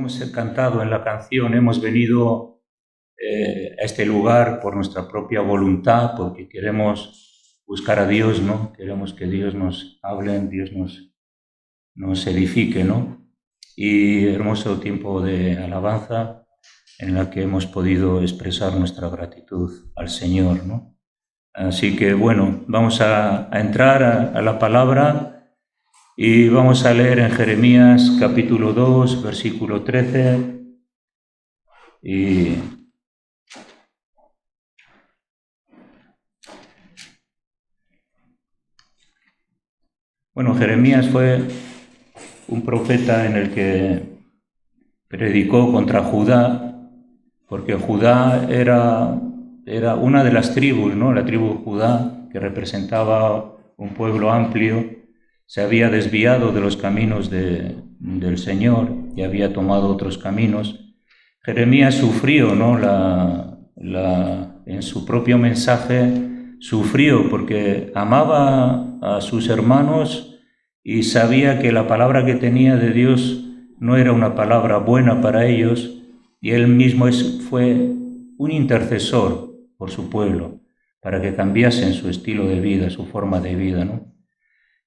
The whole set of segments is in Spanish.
hemos cantado en la canción, hemos venido a este lugar por nuestra propia voluntad, porque queremos buscar a Dios, ¿no? Queremos que Dios nos hable, Dios nos edifique, ¿no? Y hermoso tiempo de alabanza en la que hemos podido expresar nuestra gratitud al Señor, ¿no? Así que bueno, vamos a entrar a la palabra y vamos a leer en Jeremías capítulo 2, versículo 13. Y bueno, Jeremías fue un profeta en el que predicó contra Judá, porque Judá era una de las tribus, ¿no? La tribu Judá, que representaba un pueblo amplio, se había desviado de los caminos del Señor y había tomado otros caminos. Jeremías sufrió, ¿no? En su propio mensaje sufrió porque amaba a sus hermanos y sabía que la palabra que tenía de Dios no era una palabra buena para ellos, y él mismo fue un intercesor por su pueblo para que cambiasen su estilo de vida, su forma de vida, ¿no?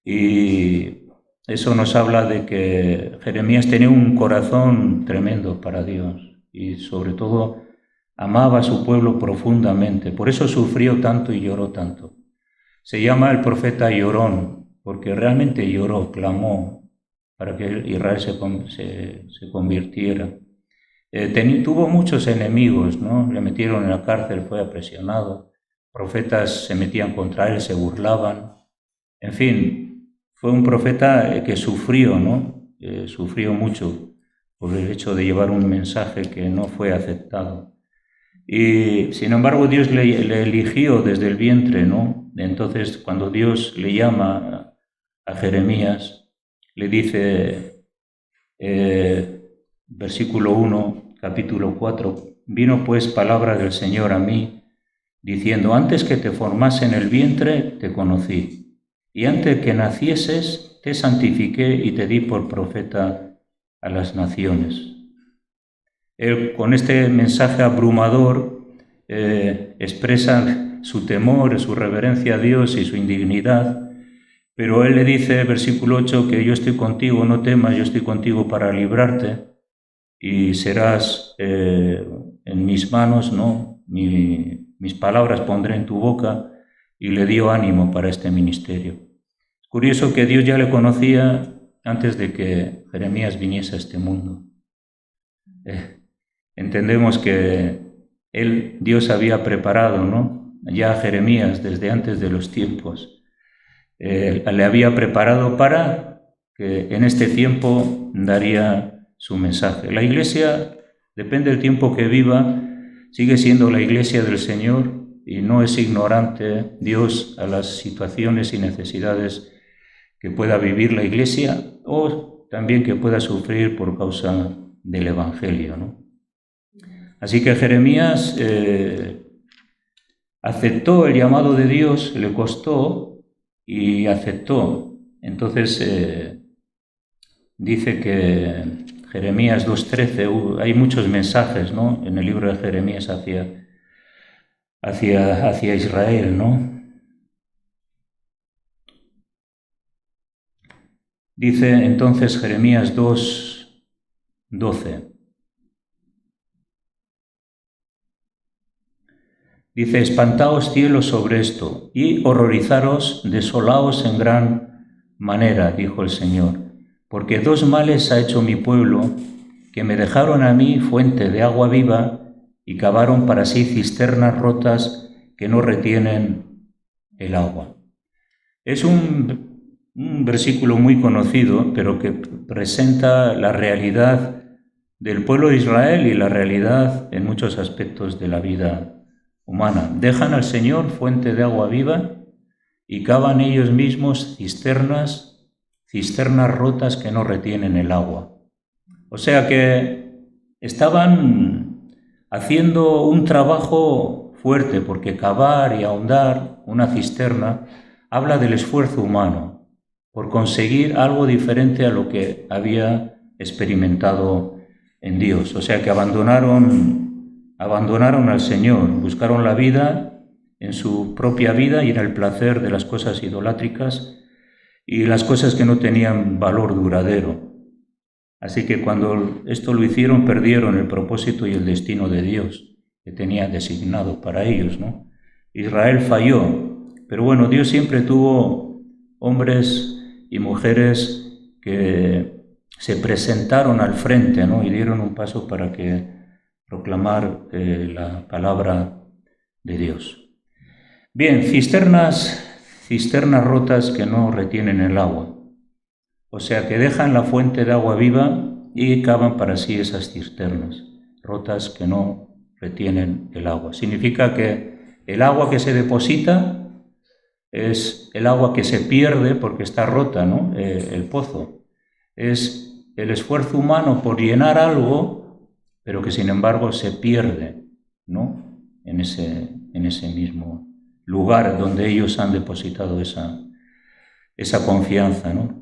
Y eso nos habla de que Jeremías tenía un corazón tremendo para Dios y sobre todo amaba a su pueblo profundamente. Por eso sufrió tanto y lloró tanto. Se llama el profeta llorón porque realmente lloró, clamó para que Israel se convirtiera. Tuvo muchos enemigos, ¿no? Le metieron en la cárcel, fue aprisionado. Profetas se metían contra él, se burlaban. En fin, fue un profeta que sufrió, ¿no? Sufrió mucho por el hecho de llevar un mensaje que no fue aceptado. Y sin embargo Dios le eligió desde el vientre, ¿no? Entonces cuando Dios le llama a Jeremías, le dice, versículo 1, capítulo 4, vino pues palabra del Señor a mí, diciendo, antes que te formase en el vientre te conocí, y antes que nacieses te santifiqué y te di por profeta a las naciones. Él, con este mensaje abrumador, expresa su temor, su reverencia a Dios y su indignidad, pero él le dice, versículo 8, que yo estoy contigo, no temas, yo estoy contigo para librarte, y serás en mis manos, ¿no? Mis palabras pondré en tu boca, y le dio ánimo para este ministerio. Es curioso que Dios ya le conocía antes de que Jeremías viniese a este mundo. Entendemos que Dios había preparado, ¿no? Ya a Jeremías desde antes de los tiempos. Le había preparado para que en este tiempo daría su mensaje. La Iglesia, depende del tiempo que viva, sigue siendo la Iglesia del Señor y no es ignorante Dios a las situaciones y necesidades que pueda vivir la Iglesia o también que pueda sufrir por causa del Evangelio, ¿no? Así que Jeremías aceptó el llamado de Dios, le costó y aceptó. Entonces dice que Jeremías 2.13, hay muchos mensajes, ¿no? En el libro de Jeremías hacia Israel, ¿no? Dice entonces Jeremías 2.12. Dice, espantaos cielos sobre esto, y horrorizaros, desolaos en gran manera, dijo el Señor, porque dos males ha hecho mi pueblo, que me dejaron a mí fuente de agua viva, y cavaron para sí cisternas rotas que no retienen el agua. Es un versículo muy conocido, pero que presenta la realidad del pueblo de Israel y la realidad en muchos aspectos de la vida humana. Dejan al Señor fuente de agua viva y cavan ellos mismos cisternas rotas que no retienen el agua. O sea que estaban haciendo un trabajo fuerte, porque cavar y ahondar una cisterna habla del esfuerzo humano por conseguir algo diferente a lo que había experimentado en Dios. O sea que abandonaron al Señor, buscaron la vida en su propia vida y en el placer de las cosas idolátricas y las cosas que no tenían valor duradero. Así que cuando esto lo hicieron, perdieron el propósito y el destino de Dios que tenía designado para ellos, ¿no? Israel falló, pero bueno, Dios siempre tuvo hombres y mujeres que se presentaron al frente, ¿no? Y dieron un paso para proclamar la palabra de Dios. Bien, cisternas rotas que no retienen el agua. O sea, que dejan la fuente de agua viva y cavan para sí esas cisternas rotas que no retienen el agua. Significa que el agua que se deposita es el agua que se pierde porque está rota, ¿no? El pozo. Es el esfuerzo humano por llenar algo, pero que sin embargo se pierde, ¿no? En ese mismo lugar donde ellos han depositado esa confianza, ¿no?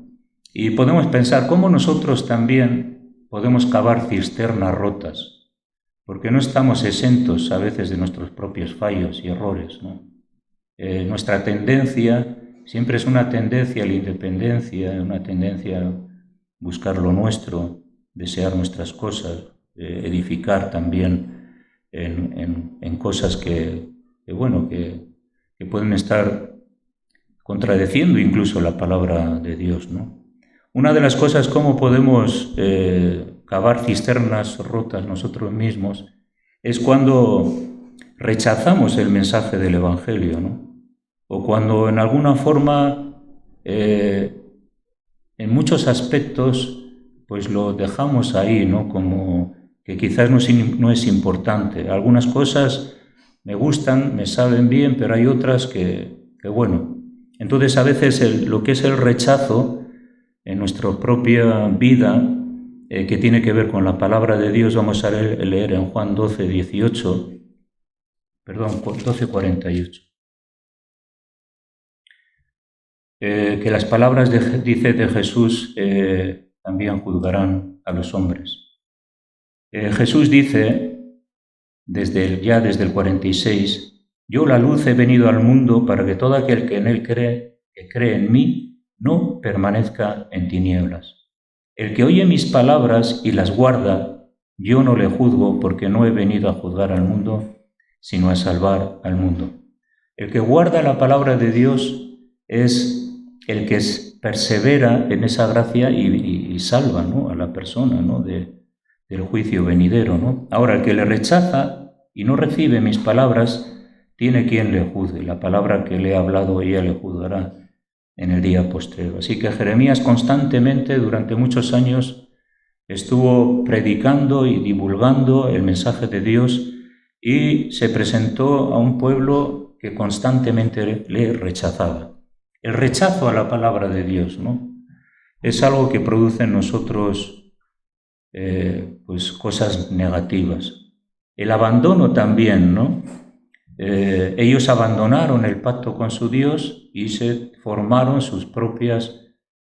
Y podemos pensar cómo nosotros también podemos cavar cisternas rotas, porque no estamos exentos a veces de nuestros propios fallos y errores, ¿no? Nuestra tendencia siempre es una tendencia a la independencia, una tendencia a buscar lo nuestro, desear nuestras cosas, edificar también en cosas que pueden estar contradeciendo incluso la palabra de Dios, ¿no? Una de las cosas, cómo podemos cavar cisternas rotas nosotros mismos, es cuando rechazamos el mensaje del Evangelio, ¿no? O cuando en alguna forma, en muchos aspectos, pues lo dejamos ahí, ¿no? Como que quizás no es importante. Algunas cosas me gustan, me saben bien, pero hay otras que bueno. Entonces a veces lo que es el rechazo en nuestra propia vida, que tiene que ver con la palabra de Dios, vamos a leer en Juan 12:48. Que las palabras dice de Jesús también juzgarán a los hombres. Jesús dice, desde el 46, yo la luz he venido al mundo para que todo aquel que en él cree, que cree en mí, no permanezca en tinieblas. El que oye mis palabras y las guarda, yo no le juzgo porque no he venido a juzgar al mundo, sino a salvar al mundo. El que guarda la palabra de Dios es el que persevera en esa gracia y salva, ¿no?, a la persona, ¿no?, del juicio venidero, ¿no? Ahora, el que le rechaza y no recibe mis palabras, tiene quien le juzgue. La palabra que le he hablado, ella le juzgará en el día postrero. Así que Jeremías constantemente, durante muchos años, estuvo predicando y divulgando el mensaje de Dios y se presentó a un pueblo que constantemente le rechazaba. El rechazo a la palabra de Dios, ¿no?, es algo que produce en nosotros pues cosas negativas. El abandono también, ¿no? Ellos abandonaron el pacto con su Dios y se formaron sus propias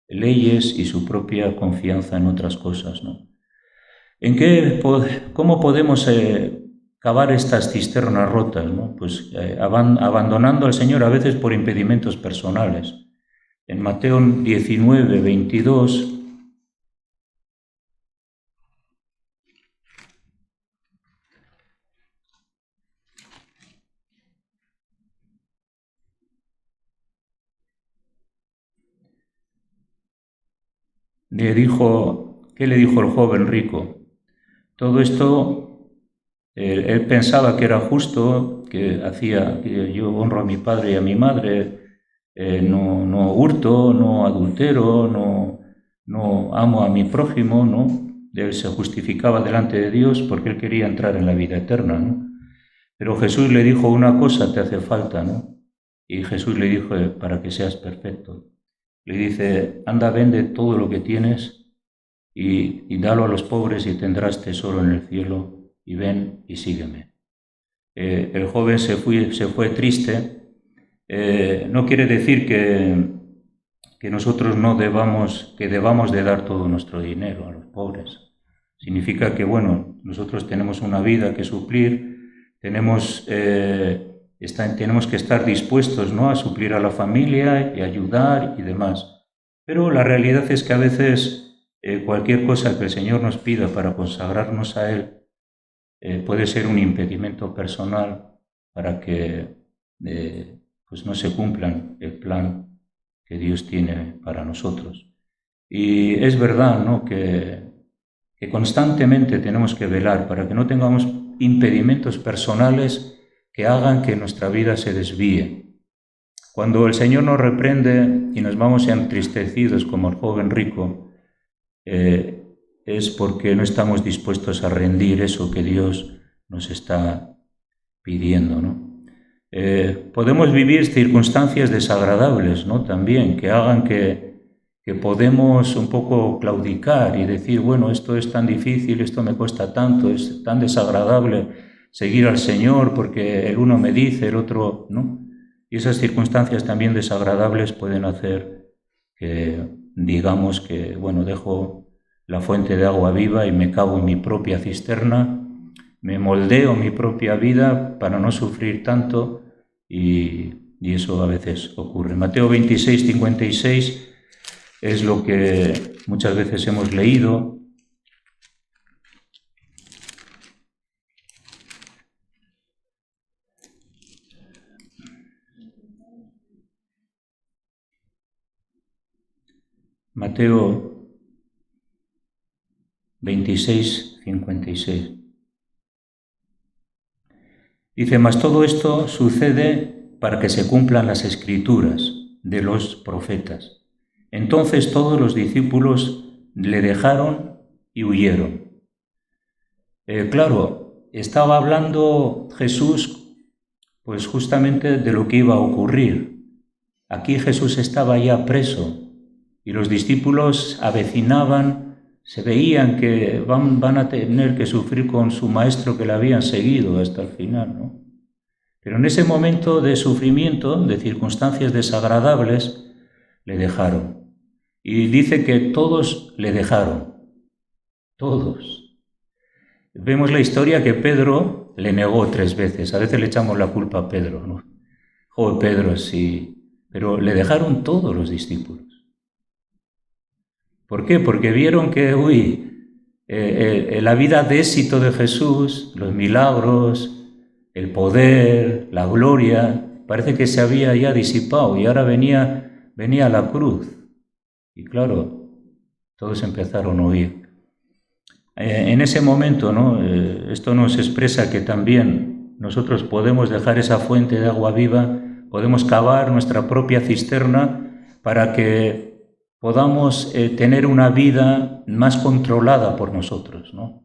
leyes y su propia confianza en otras cosas, ¿no? ¿Cómo podemos cavar estas cisternas rotas, ¿no? Pues abandonando al Señor a veces por impedimentos personales. En Mateo 19:22 ¿qué le dijo el joven rico? Todo esto, él pensaba que era justo, que yo honro a mi padre y a mi madre, no hurto, no adultero, no amo a mi prójimo, ¿no? Él se justificaba delante de Dios porque él quería entrar en la vida eterna, ¿no? Pero Jesús le dijo, una cosa te hace falta, ¿no? Y Jesús le dijo, para que seas perfecto. Le dice, anda, vende todo lo que tienes y dalo a los pobres y tendrás tesoro en el cielo, y ven y sígueme. El joven se fue triste. No quiere decir que nosotros debamos de dar todo nuestro dinero a los pobres, Significa que, bueno, nosotros tenemos una vida que suplir, tenemos que estar dispuestos, ¿no?, a suplir a la familia y ayudar y demás. Pero la realidad es que a veces cualquier cosa que el Señor nos pida para consagrarnos a Él puede ser un impedimento personal para que pues no se cumplan el plan que Dios tiene para nosotros. Y es verdad, ¿no?, que constantemente tenemos que velar para que no tengamos impedimentos personales que hagan que nuestra vida se desvíe. Cuando el Señor nos reprende y nos vamos entristecidos como el joven rico, es porque no estamos dispuestos a rendir eso que Dios nos está pidiendo, ¿no? Podemos vivir circunstancias desagradables, ¿no?, también, que hagan que podemos un poco claudicar y decir, bueno, esto es tan difícil, esto me cuesta tanto, es tan desagradable seguir al Señor porque el uno me dice, el otro, ¿no? Y esas circunstancias también desagradables pueden hacer que digamos que, bueno, dejo la fuente de agua viva y me cavo en mi propia cisterna, me moldeo mi propia vida para no sufrir tanto y eso a veces ocurre. Mateo 26, 56 es lo que muchas veces hemos leído. Mateo 26, 56. Dice, mas todo esto sucede para que se cumplan las escrituras de los profetas. Entonces todos los discípulos le dejaron y huyeron. Claro, estaba hablando Jesús pues justamente de lo que iba a ocurrir. Aquí Jesús estaba ya preso y los discípulos avecinaban, se veían que van a tener que sufrir con su maestro que le habían seguido hasta el final, ¿no? Pero en ese momento de sufrimiento, de circunstancias desagradables, le dejaron. Y dice que todos le dejaron, todos. Vemos la historia que Pedro le negó 3 veces. A veces le echamos la culpa a Pedro, ¿no? Joder, Pedro, sí. Pero le dejaron todos los discípulos. ¿Por qué? Porque vieron que, la vida de éxito de Jesús, los milagros, el poder, la gloria, parece que se había ya disipado y ahora venía la cruz. Y claro, todos empezaron a huir. En ese momento, ¿no?, esto nos expresa que también nosotros podemos dejar esa fuente de agua viva, podemos cavar nuestra propia cisterna para que podamos tener una vida más controlada por nosotros, ¿no?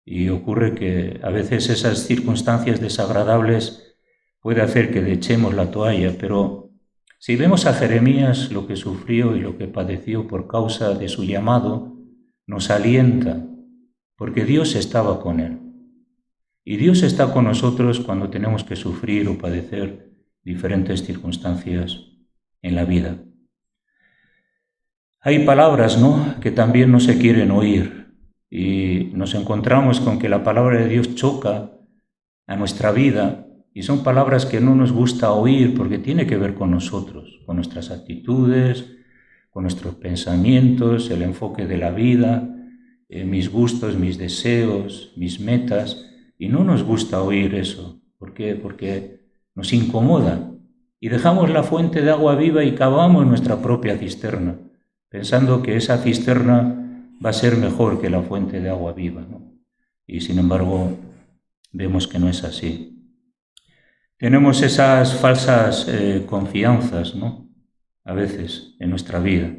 Y ocurre que a veces esas circunstancias desagradables puede hacer que echemos la toalla, pero si vemos a Jeremías lo que sufrió y lo que padeció por causa de su llamado, nos alienta, porque Dios estaba con él. Y Dios está con nosotros cuando tenemos que sufrir o padecer diferentes circunstancias en la vida. Hay palabras, ¿no?, que también no se quieren oír y nos encontramos con que la palabra de Dios choca a nuestra vida y son palabras que no nos gusta oír porque tiene que ver con nosotros, con nuestras actitudes, con nuestros pensamientos, el enfoque de la vida, mis gustos, mis deseos, mis metas, y no nos gusta oír eso. ¿Por qué? Porque nos incomoda y dejamos la fuente de agua viva y cavamos nuestra propia cisterna, pensando que esa cisterna va a ser mejor que la fuente de agua viva, ¿no? Y sin embargo, vemos que no es así. Tenemos esas falsas confianzas, ¿no?, a veces en nuestra vida.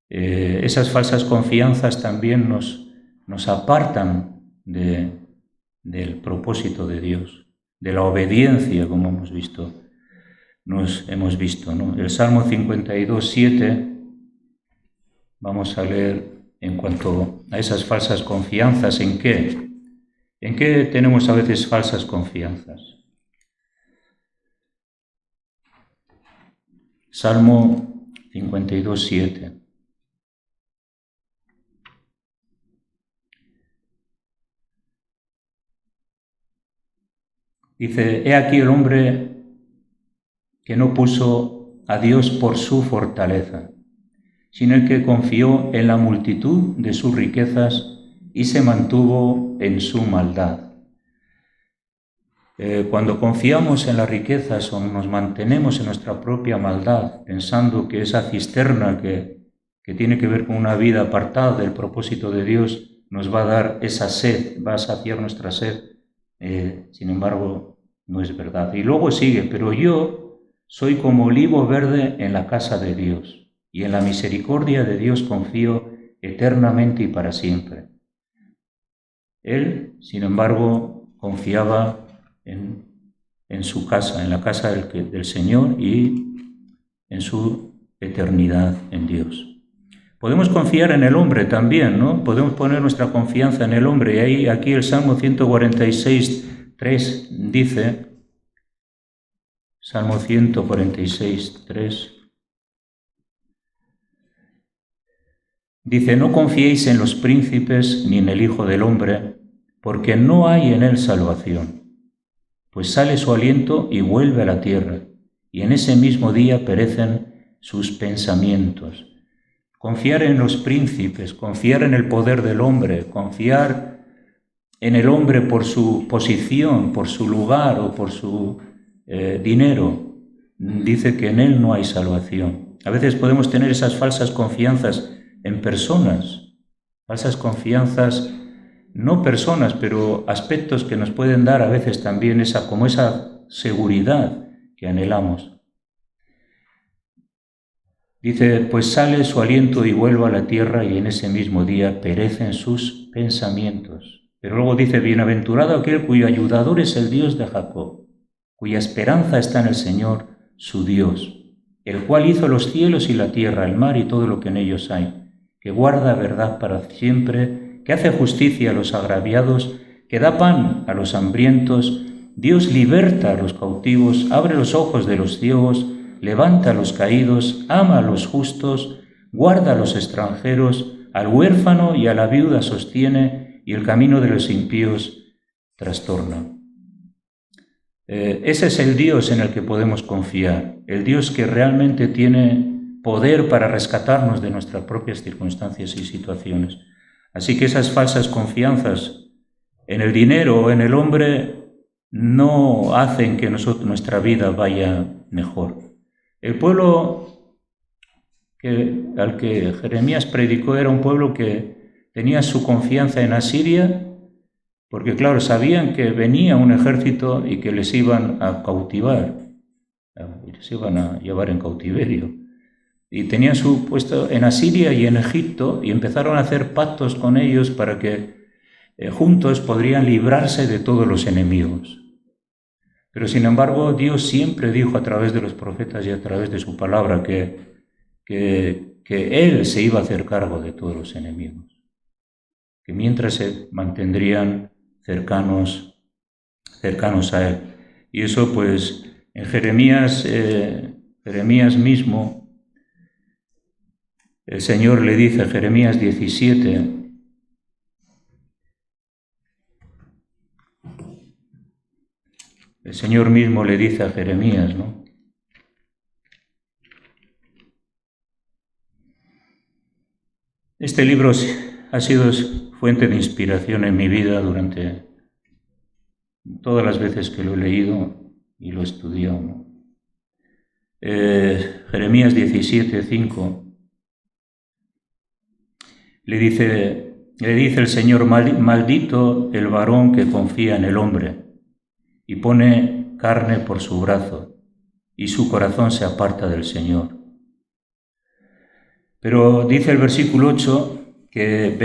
Esas falsas confianzas también nos apartan del propósito de Dios, de la obediencia, como hemos visto, ¿no? El Salmo 52, 7, vamos a leer en cuanto a esas falsas confianzas. ¿En qué? ¿En qué tenemos a veces falsas confianzas? Salmo 52, 7. Dice, he aquí el hombre que no puso a Dios por su fortaleza, sino el que confió en la multitud de sus riquezas y se mantuvo en su maldad. Cuando confiamos en las riquezas o nos mantenemos en nuestra propia maldad, pensando que esa cisterna que tiene que ver con una vida apartada del propósito de Dios nos va a dar esa sed, va a saciar nuestra sed, sin embargo, no es verdad. Y luego sigue, pero yo soy como olivo verde en la casa de Dios, y en la misericordia de Dios confío eternamente y para siempre. Él, sin embargo, confiaba en su casa, en la casa del Señor y en su eternidad en Dios. Podemos confiar en el hombre también, ¿no? Podemos poner nuestra confianza en el hombre. Y ahí, aquí el Salmo 146, 3 dice, Salmo 146, 3, dice, no confiéis en los príncipes ni en el Hijo del Hombre, porque no hay en él salvación. Pues sale su aliento y vuelve a la tierra, y en ese mismo día perecen sus pensamientos. Confiar en los príncipes, confiar en el poder del hombre, confiar en el hombre por su posición, por su lugar o por su dinero, dice que en él no hay salvación. A veces podemos tener esas falsas confianzas en personas, falsas confianzas, no personas, pero aspectos que nos pueden dar a veces también esa seguridad que anhelamos. Dice, pues sale su aliento y vuelve a la tierra y en ese mismo día perecen sus pensamientos. Pero luego dice, bienaventurado aquel cuyo ayudador es el Dios de Jacob, cuya esperanza está en el Señor, su Dios, el cual hizo los cielos y la tierra, el mar y todo lo que en ellos hay, que guarda verdad para siempre, que hace justicia a los agraviados, que da pan a los hambrientos. Dios liberta a los cautivos, abre los ojos de los ciegos, levanta a los caídos, ama a los justos, guarda a los extranjeros, al huérfano y a la viuda sostiene, y el camino de los impíos trastorna. Ese es el Dios en el que podemos confiar, el Dios que realmente tiene poder para rescatarnos de nuestras propias circunstancias y situaciones. Así que esas falsas confianzas en el dinero o en el hombre no hacen que nuestra vida vaya mejor. El pueblo al que Jeremías predicó era un pueblo que tenía su confianza en Asiria, porque claro, sabían que venía un ejército y que les iban a cautivar, les iban a llevar en cautiverio. Y tenían su puesto en Asiria y en Egipto y empezaron a hacer pactos con ellos para que juntos podrían librarse de todos los enemigos. Pero sin embargo, Dios siempre dijo a través de los profetas y a través de su palabra que Él se iba a hacer cargo de todos los enemigos, que mientras se mantendrían cercanos a Él. Y eso pues en Jeremías mismo, el Señor le dice, Jeremías 17, el Señor mismo le dice a Jeremías, ¿no? Este libro ha sido fuente de inspiración en mi vida durante todas las veces que lo he leído y lo he estudiado, ¿no? Jeremías 17, 5, le dice el Señor, maldito el varón que confía en el hombre y pone carne por su brazo, y su corazón se aparta del Señor. Pero dice el versículo 8, el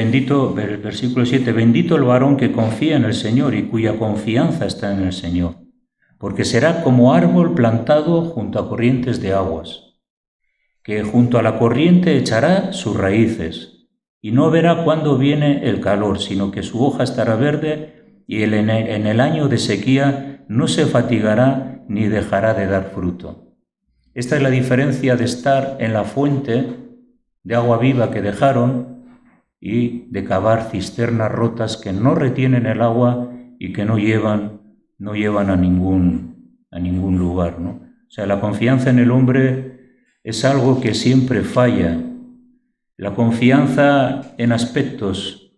versículo 7, bendito el varón que confía en el Señor y cuya confianza está en el Señor, porque será como árbol plantado junto a corrientes de aguas, que junto a la corriente echará sus raíces, y no verá cuándo viene el calor, sino que su hoja estará verde, y en el año de sequía no se fatigará ni dejará de dar fruto. Esta es la diferencia de estar en la fuente de agua viva que dejaron y de cavar cisternas rotas que no retienen el agua y que no llevan no llevan a ningún lugar, ¿no? O sea, la confianza en el hombre es algo que siempre falla. La confianza en aspectos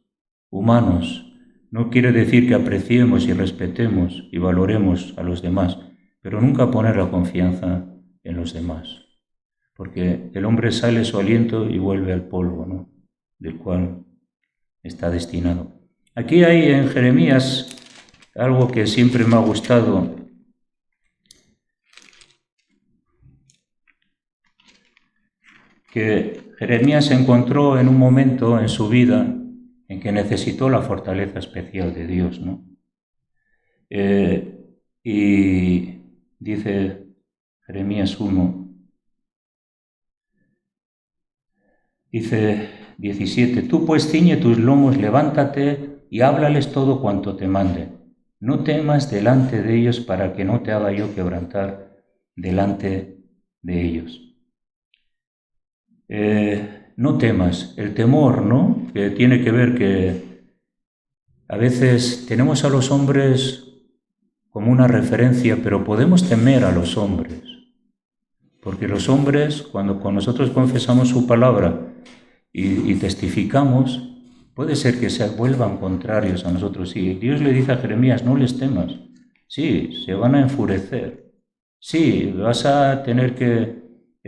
humanos no quiere decir que apreciemos y respetemos y valoremos a los demás, pero nunca poner la confianza en los demás, porque el hombre sale su aliento y vuelve al polvo, ¿no?, del cual está destinado. Aquí hay en Jeremías algo que siempre me ha gustado, que Jeremías se encontró en un momento en su vida en que necesitó la fortaleza especial de Dios, ¿no? Y dice Jeremías 1, dice 17, tú pues ciñe tus lomos, levántate y háblales todo cuanto te mande. No temas delante de ellos para que no te haga yo quebrantar delante de ellos. No temas, el temor, ¿no?, que tiene que ver que a veces tenemos a los hombres como una referencia, pero podemos temer a los hombres, porque los hombres, cuando con nosotros confesamos su palabra y testificamos, puede ser que se vuelvan contrarios a nosotros. Y Dios le dice a Jeremías, no les temas, sí, se van a enfurecer, sí, vas a tener que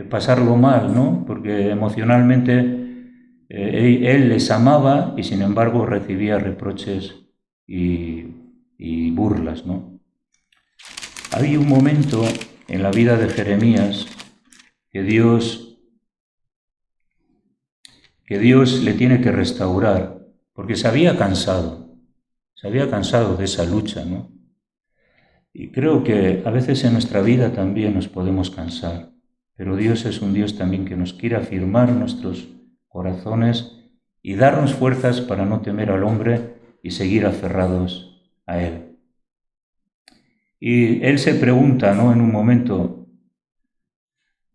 pasarlo mal, ¿no?, porque emocionalmente él les amaba y sin embargo recibía reproches y burlas, ¿no? Hay un momento en la vida de Jeremías que Dios le tiene que restaurar, porque se había cansado de esa lucha, ¿no? Y creo que a veces en nuestra vida también nos podemos cansar, pero Dios es un Dios también que nos quiere afirmar nuestros corazones y darnos fuerzas para no temer al hombre y seguir aferrados a Él. Y Él se pregunta, ¿no?, en un momento,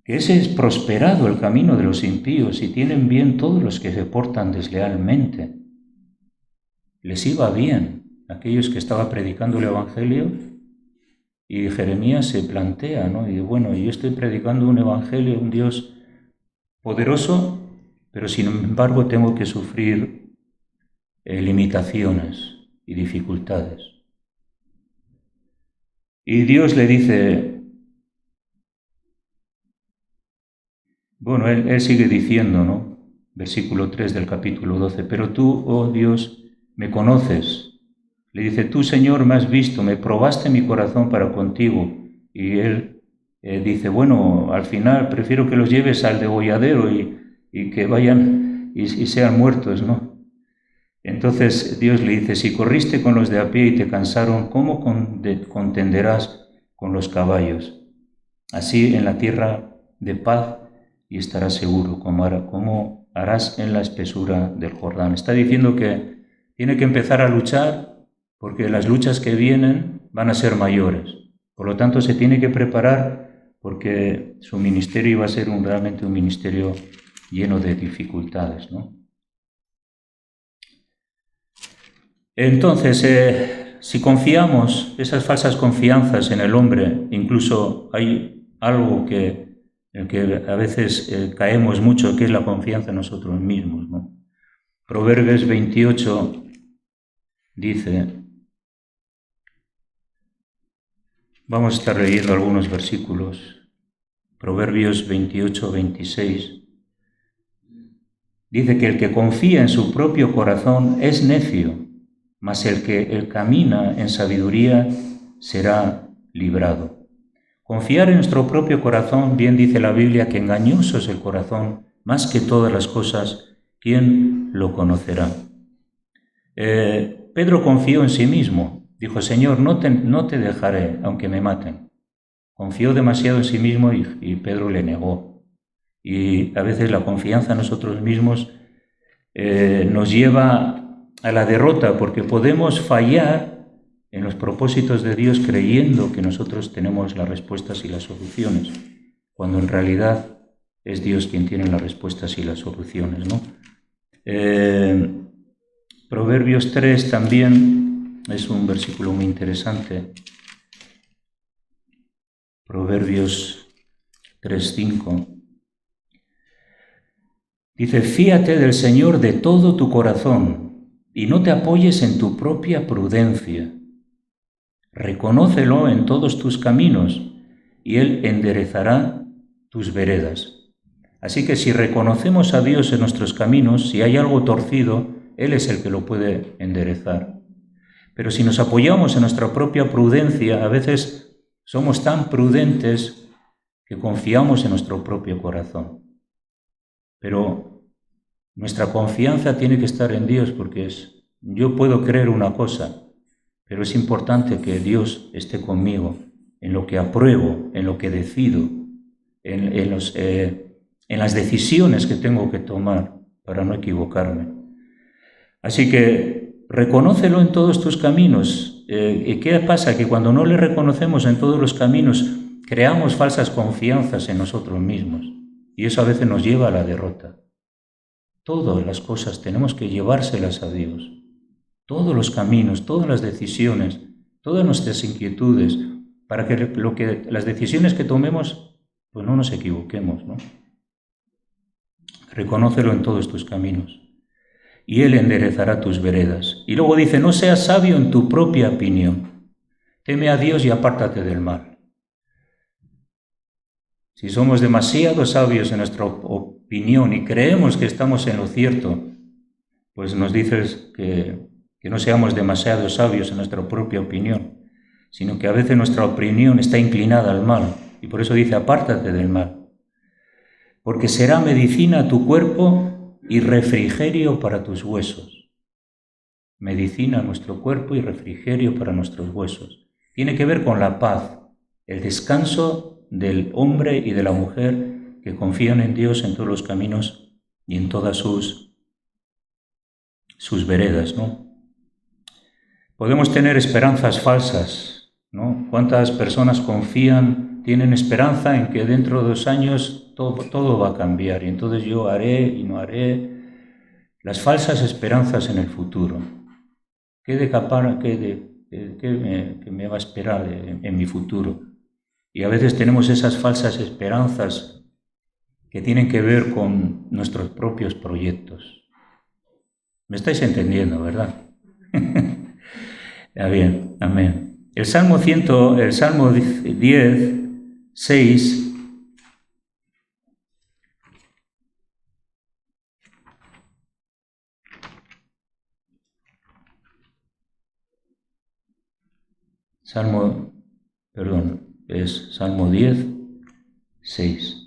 que ese es prosperado el camino de los impíos y tienen bien todos los que se portan deslealmente. Les iba bien aquellos que estaban predicando el Evangelio, y Jeremías se plantea, ¿no?, y bueno, yo estoy predicando un Evangelio, un Dios poderoso, pero sin embargo tengo que sufrir limitaciones y dificultades. Y Dios le dice, bueno, él sigue diciendo, ¿no?, versículo 3 del capítulo 12, pero tú, oh Dios, me conoces. Le dice, tú, Señor, me has visto, me probaste mi corazón para contigo. Y él dice, bueno, al final prefiero que los lleves al degolladero y que vayan y sean muertos, ¿no? Entonces Dios le dice, si corriste con los de a pie y te cansaron, ¿cómo contenderás con los caballos? Así en la tierra de paz y estarás seguro, como harás en la espesura del Jordán. Está diciendo que tiene que empezar a luchar porque las luchas que vienen van a ser mayores. Por lo tanto, se tiene que preparar porque su ministerio iba a ser realmente un ministerio lleno de dificultades, ¿no? Entonces, si confiamos esas falsas confianzas en el hombre, incluso hay algo en el que a veces caemos mucho, que es la confianza en nosotros mismos, ¿no? Proverbios 28 dice, vamos a estar leyendo algunos versículos, Proverbios 28, 26, dice que el que confía en su propio corazón es necio, mas el que camina en sabiduría será librado. Confiar en nuestro propio corazón, bien dice la Biblia, que engañoso es el corazón, más que todas las cosas, ¿quién lo conocerá? Pedro confió en sí mismo, dijo, Señor, no te dejaré, aunque me maten. Confió demasiado en sí mismo y Pedro le negó. Y a veces la confianza en nosotros mismos nos lleva a la derrota, porque podemos fallar en los propósitos de Dios creyendo que nosotros tenemos las respuestas y las soluciones, cuando en realidad es Dios quien tiene las respuestas y las soluciones, ¿no? Proverbios 3 también es un versículo muy interesante. Proverbios 3:5. Dice, fíate del Señor de todo tu corazón y no te apoyes en tu propia prudencia. Reconócelo en todos tus caminos y Él enderezará tus veredas. Así que si reconocemos a Dios en nuestros caminos, si hay algo torcido, Él es el que lo puede enderezar. Pero si nos apoyamos en nuestra propia prudencia, a veces somos tan prudentes que confiamos en nuestro propio corazón. Pero nuestra confianza tiene que estar en Dios, porque yo puedo creer una cosa, pero es importante que Dios esté conmigo en lo que apruebo, en lo que decido, en las decisiones que tengo que tomar para no equivocarme. Así que reconócelo en todos tus caminos. ¿Y qué pasa? Que cuando no le reconocemos en todos los caminos, creamos falsas confianzas en nosotros mismos. Y eso a veces nos lleva a la derrota. Todas las cosas tenemos que llevárselas a Dios. Todos los caminos, todas las decisiones, todas nuestras inquietudes, para que las decisiones que tomemos, pues no nos equivoquemos, ¿no? Reconócelo en todos tus caminos y Él enderezará tus veredas. Y luego dice, no seas sabio en tu propia opinión. Teme a Dios y apártate del mal. Si somos demasiado sabios en nuestra opinión y creemos que estamos en lo cierto, pues nos dices que no seamos demasiado sabios en nuestra propia opinión, sino que a veces nuestra opinión está inclinada al mal. Y por eso dice, apártate del mal. Porque será medicina a tu cuerpo y refrigerio para tus huesos. Medicina a nuestro cuerpo y refrigerio para nuestros huesos. Tiene que ver con la paz, el descanso del hombre y de la mujer que confían en Dios en todos los caminos y en todas sus veredas, ¿no? Podemos tener esperanzas falsas, ¿no? ¿Cuántas personas tienen esperanza en que dentro de 2 años todo va a cambiar y entonces yo haré y no haré? Las falsas esperanzas en el futuro. ¿Qué me va a esperar en mi futuro? Y a veces tenemos esas falsas esperanzas que tienen que ver con nuestros propios proyectos. ¿Me estáis entendiendo, verdad? Bien, amén. El Salmo 10, 6. Es Salmo 10, 6.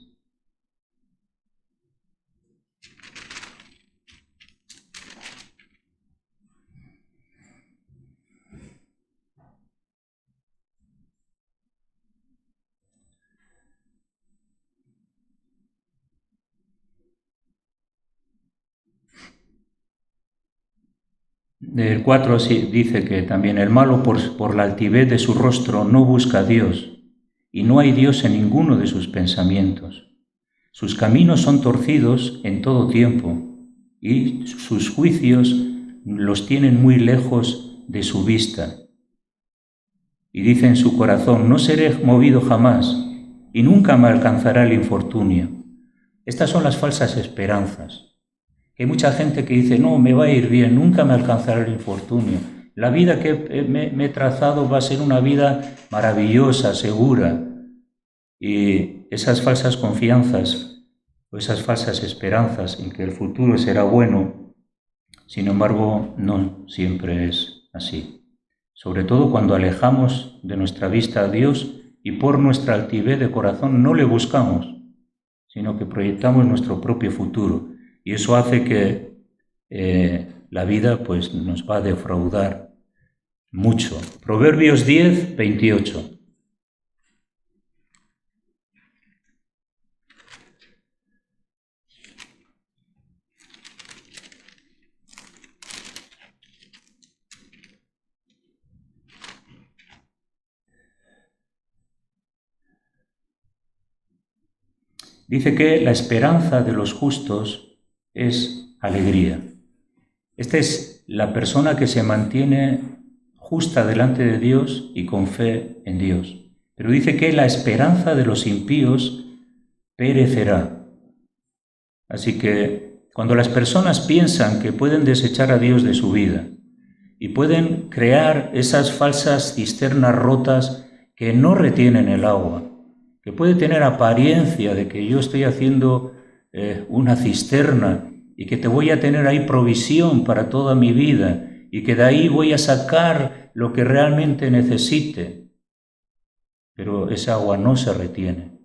El 4 dice que también el malo por la altivez de su rostro no busca a Dios, y no hay Dios en ninguno de sus pensamientos. Sus caminos son torcidos en todo tiempo, y sus juicios los tienen muy lejos de su vista. Y dice en su corazón, no seré movido jamás, y nunca me alcanzará el infortunio. Estas son las falsas esperanzas. Hay mucha gente que dice, no, me va a ir bien, nunca me alcanzará el infortunio. La vida que me he trazado va a ser una vida maravillosa, segura. Y esas falsas confianzas o esas falsas esperanzas en que el futuro será bueno, sin embargo, no siempre es así. Sobre todo cuando alejamos de nuestra vista a Dios y por nuestra altivez de corazón no le buscamos, sino que proyectamos nuestro propio futuro. Y eso hace que la vida pues, nos va a defraudar mucho. Proverbios 10, 28. Dice que la esperanza de los justos es alegría. Esta es la persona que se mantiene justa delante de Dios y con fe en Dios. Pero dice que la esperanza de los impíos perecerá. Así que cuando las personas piensan que pueden desechar a Dios de su vida y pueden crear esas falsas cisternas rotas que no retienen el agua, que puede tener apariencia de que yo estoy haciendo una cisterna y que te voy a tener ahí provisión para toda mi vida y que de ahí voy a sacar lo que realmente necesite, pero esa agua no se retiene.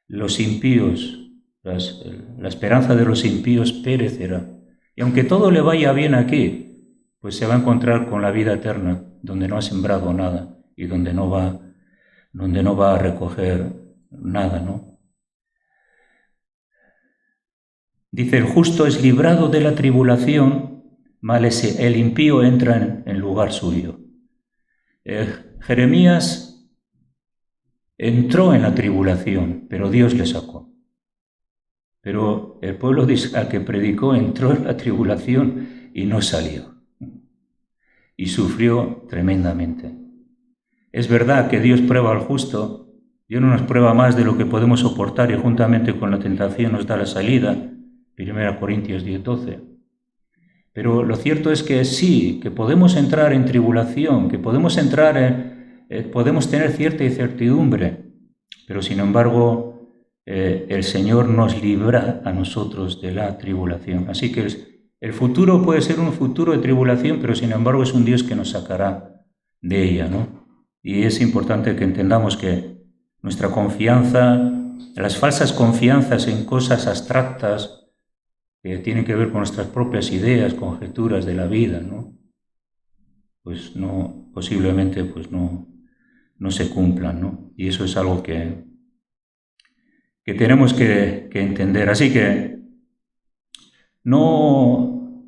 Los impíos, la esperanza de los impíos perecerá. Y aunque todo le vaya bien aquí, pues se va a encontrar con la vida eterna, donde no ha sembrado nada y donde no va a recoger nada, ¿no? Dice, el justo es librado de la tribulación, mal el impío entra en lugar suyo. Jeremías entró en la tribulación, pero Dios le sacó. Pero el pueblo al que predicó entró en la tribulación y no salió. Y sufrió tremendamente. Es verdad que Dios prueba al justo. Dios no nos prueba más de lo que podemos soportar y juntamente con la tentación nos da la salida. 1 Corintios 10:12. Pero lo cierto es que sí, que podemos entrar en tribulación, que podemos podemos tener cierta incertidumbre, pero sin embargo el Señor nos libra a nosotros de la tribulación. Así que el futuro puede ser un futuro de tribulación, pero sin embargo es un Dios que nos sacará de ella, ¿no? Y es importante que entendamos que nuestra confianza, las falsas confianzas en cosas abstractas que tienen que ver con nuestras propias ideas, conjeturas de la vida, ¿no? Pues no, posiblemente pues no se cumplan, ¿no? Y eso es algo que tenemos que entender. Así que no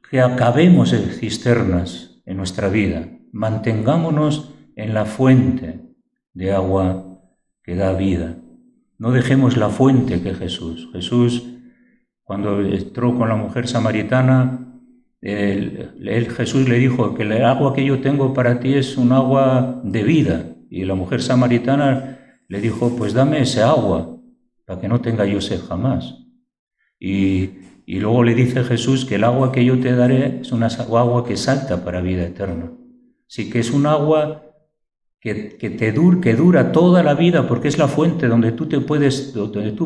que acabemos en cisternas en nuestra vida, mantengámonos en la fuente de agua que da vida. No dejemos la fuente que Jesús. Jesús, cuando entró con la mujer samaritana, Jesús le dijo que el agua que yo tengo para ti es un agua de vida. Y la mujer samaritana le dijo, pues dame ese agua, para que no tenga yo sed jamás. Y luego le dice Jesús que el agua que yo te daré es una agua que salta para vida eterna. Así que es un agua que dura toda la vida, porque es la fuente donde tú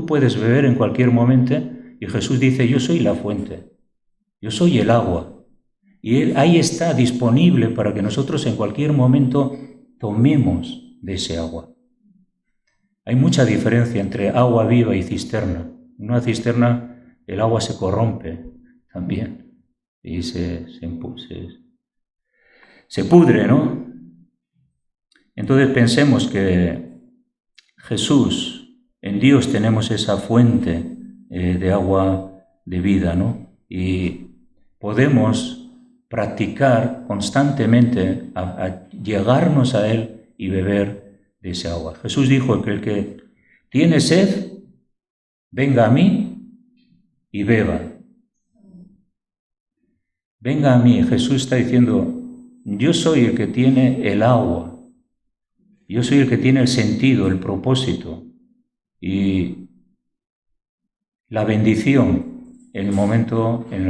puedes beber en cualquier momento. Y Jesús dice, yo soy la fuente, yo soy el agua. Y Él ahí está disponible para que nosotros en cualquier momento tomemos de ese agua. Hay mucha diferencia entre agua viva y cisterna. En una cisterna el agua se corrompe también y se pudre, ¿no? Entonces pensemos que Jesús, en Dios tenemos esa fuente de agua de vida, ¿no? Y podemos practicar constantemente a llegarnos a Él y beber de ese agua. Jesús dijo que el que tiene sed, venga a mí y beba. Venga a mí. Jesús está diciendo, yo soy el que tiene el agua. Yo soy el que tiene el sentido, el propósito y la bendición en el momento en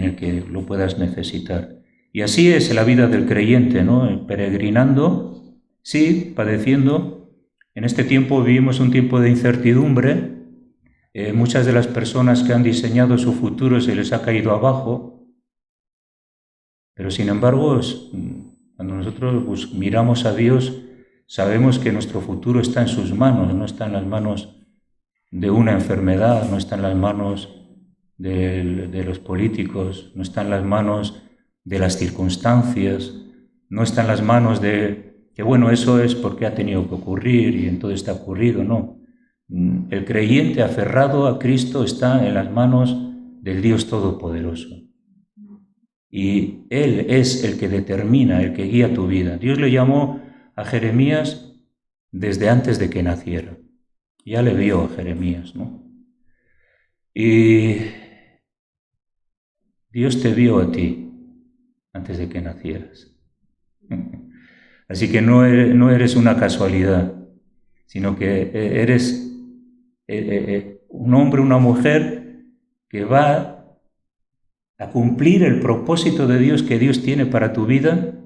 el que lo puedas necesitar. Y así es la vida del creyente, ¿no? Peregrinando, sí, padeciendo. En este tiempo vivimos un tiempo de incertidumbre. Muchas de las personas que han diseñado su futuro se les ha caído abajo. Pero sin embargo, cuando nosotros miramos a Dios, sabemos que nuestro futuro está en sus manos, no está en las manos de una enfermedad, no está en las manos de los políticos, no está en las manos de las circunstancias, no está en las manos de que bueno, eso es porque ha tenido que ocurrir y entonces está ocurrido, no. El creyente aferrado a Cristo está en las manos del Dios Todopoderoso. Y Él es el que determina, el que guía tu vida. Dios le llamó a Jeremías desde antes de que naciera. Ya le vio a Jeremías, ¿no? Y Dios te vio a ti antes de que nacieras. Así que no eres una casualidad, sino que eres un hombre, una mujer que va a cumplir el propósito de Dios que Dios tiene para tu vida,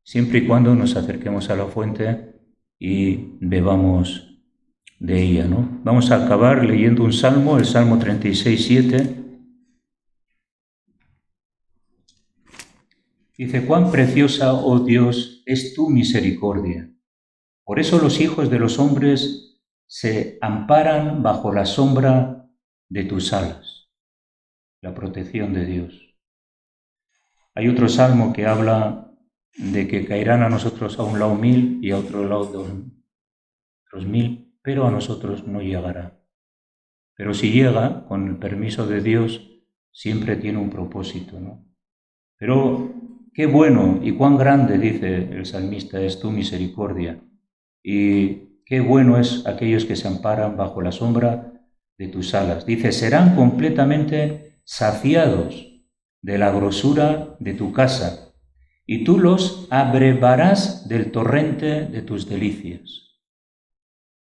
siempre y cuando nos acerquemos a la fuente y bebamos de ella, ¿no? Vamos a acabar leyendo un salmo, el Salmo 36:7. Dice: «Cuán preciosa, oh Dios, es tu misericordia. Por eso los hijos de los hombres se amparan bajo la sombra de tus alas». La protección de Dios. Hay otro salmo que habla de que caerán a nosotros a un lado 1000 y a otro lado 2000, pero a nosotros no llegará. Pero si llega, con el permiso de Dios, siempre tiene un propósito, ¿no? Pero qué bueno y cuán grande, dice el salmista, es tu misericordia. Y qué bueno es aquellos que se amparan bajo la sombra de tus alas. Dice: serán completamente saciados de la grosura de tu casa, y tú los abrevarás del torrente de tus delicias.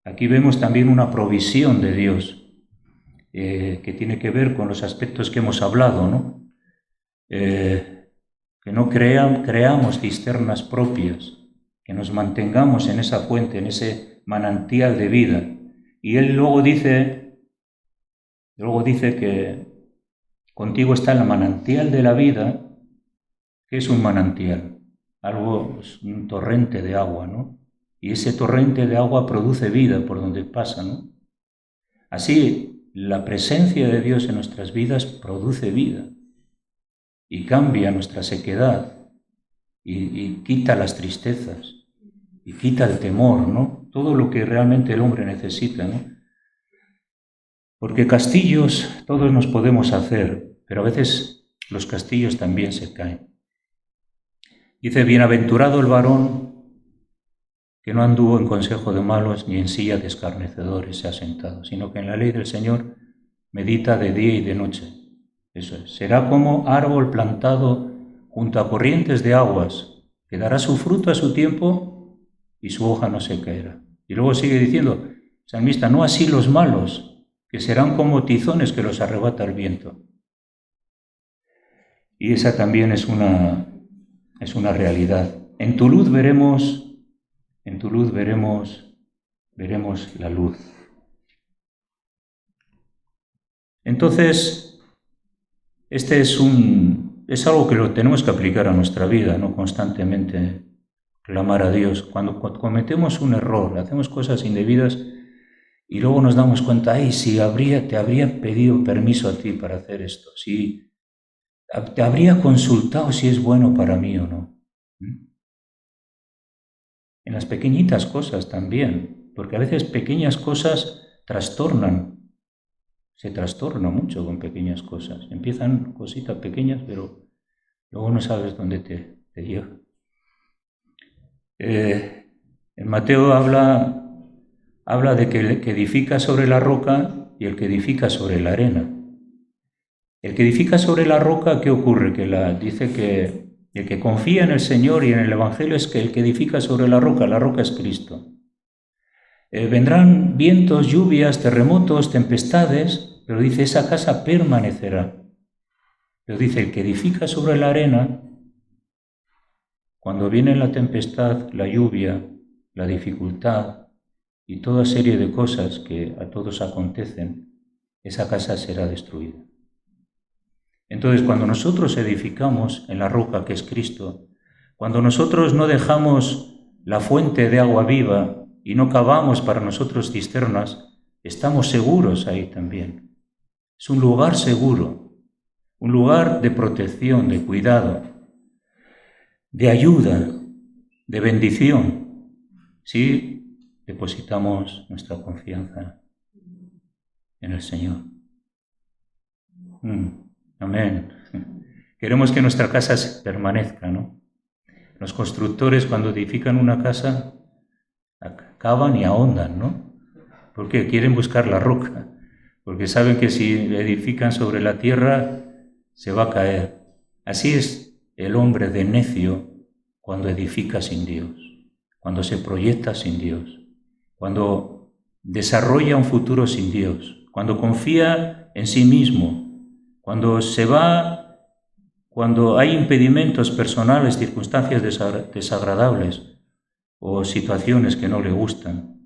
Aquí vemos también una provisión de Dios, que tiene que ver con los aspectos que hemos hablado, ¿no? Que no creamos cisternas propias, que nos mantengamos en esa fuente, en ese manantial de vida. Y él luego dice que contigo está el manantial de la vida. ¿Qué es un manantial? Algo, es un torrente de agua, ¿no? Y ese torrente de agua produce vida por donde pasa, ¿no? Así, la presencia de Dios en nuestras vidas produce vida y cambia nuestra sequedad y quita las tristezas y quita el temor, ¿no? Todo lo que realmente el hombre necesita, ¿no? Porque castillos todos nos podemos hacer, pero a veces los castillos también se caen. Dice: bienaventurado el varón que no anduvo en consejo de malos, ni en silla de escarnecedores se ha sentado, sino que en la ley del Señor medita de día y de noche. Eso es. Será como árbol plantado junto a corrientes de aguas, que dará su fruto a su tiempo y su hoja no se caerá. Y luego sigue diciendo, salmista: no así los malos, que serán como tizones que los arrebata el viento. Y esa también es una realidad. En tu luz veremos la luz. Entonces, es algo que lo tenemos que aplicar a nuestra vida, ¿no? Constantemente clamar a Dios. Cuando cometemos un error, hacemos cosas indebidas y luego nos damos cuenta: ay, si te habría pedido permiso a ti para hacer esto, si te habría consultado si es bueno para mí o no. En las pequeñitas cosas también, porque a veces pequeñas cosas se trastorna mucho con pequeñas cosas. Empiezan cositas pequeñas, pero luego no sabes dónde te lleva. En Mateo habla de que el que edifica sobre la roca y el que edifica sobre la arena. El que edifica sobre la roca, ¿qué ocurre? Dice que el que confía en el Señor y en el Evangelio es que el que edifica sobre la roca es Cristo. Vendrán vientos, lluvias, terremotos, tempestades, pero dice, esa casa permanecerá. Pero dice, el que edifica sobre la arena, cuando viene la tempestad, la lluvia, la dificultad y toda serie de cosas que a todos acontecen, esa casa será destruida. Entonces, cuando nosotros edificamos en la roca que es Cristo, cuando nosotros no dejamos la fuente de agua viva y no cavamos para nosotros cisternas, estamos seguros ahí también. Es un lugar seguro, un lugar de protección, de cuidado, de ayuda, de bendición, si depositamos nuestra confianza en el Señor. Amén. Queremos que nuestra casa permanezca, ¿no? Los constructores, cuando edifican una casa, cavan y ahondan, ¿no? Porque quieren buscar la roca, porque saben que si edifican sobre la tierra, se va a caer. Así es el hombre de necio cuando edifica sin Dios, cuando se proyecta sin Dios, cuando desarrolla un futuro sin Dios, cuando confía en sí mismo, cuando se va, cuando hay impedimentos personales, circunstancias desagradables o situaciones que no le gustan.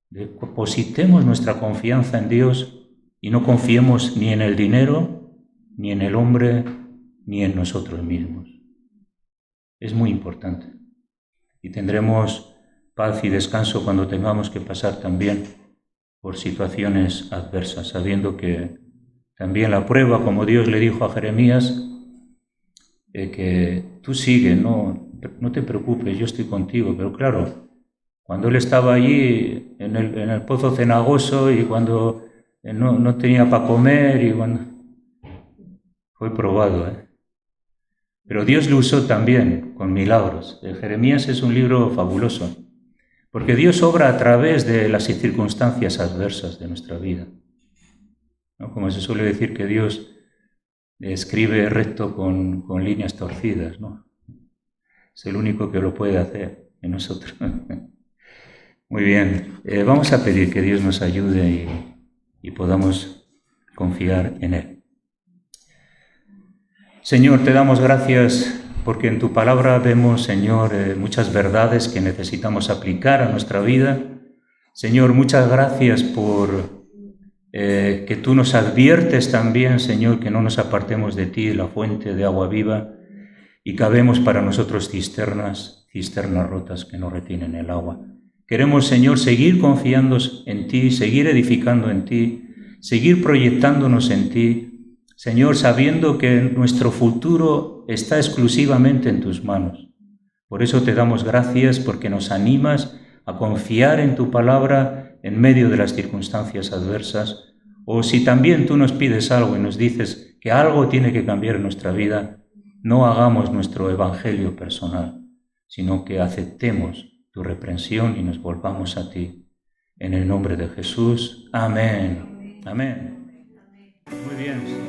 Depositemos nuestra confianza en Dios y no confiemos ni en el dinero, ni en el hombre, ni en nosotros mismos. Es muy importante. Y tendremos paz y descanso cuando tengamos que pasar también por situaciones adversas, sabiendo que también la prueba, como Dios le dijo a Jeremías, que tú sigue, no te preocupes, yo estoy contigo. Pero claro, cuando él estaba allí en el pozo cenagoso y cuando no tenía para comer, y cuando fue probado, Pero Dios lo usó también con milagros. Jeremías es un libro fabuloso, porque Dios obra a través de las circunstancias adversas de nuestra vida, ¿no? Como se suele decir que Dios escribe recto con líneas torcidas, ¿no? Es el único que lo puede hacer en nosotros. Muy bien, vamos a pedir que Dios nos ayude y podamos confiar en Él. Señor, te damos gracias porque en tu palabra vemos, Señor, muchas verdades que necesitamos aplicar a nuestra vida. Señor, muchas gracias por que tú nos adviertes también, Señor, que no nos apartemos de ti, la fuente de agua viva, y cabemos para nosotros cisternas rotas que no retienen el agua. Queremos, Señor, seguir confiando en ti, seguir edificando en ti, seguir proyectándonos en ti, Señor, sabiendo que nuestro futuro está exclusivamente en tus manos. Por eso te damos gracias porque nos animas a confiar en tu palabra en medio de las circunstancias adversas. O si también tú nos pides algo y nos dices que algo tiene que cambiar en nuestra vida, no hagamos nuestro evangelio personal, sino que aceptemos tu reprensión y nos volvamos a ti. En el nombre de Jesús. Amén. Amén. Muy bien.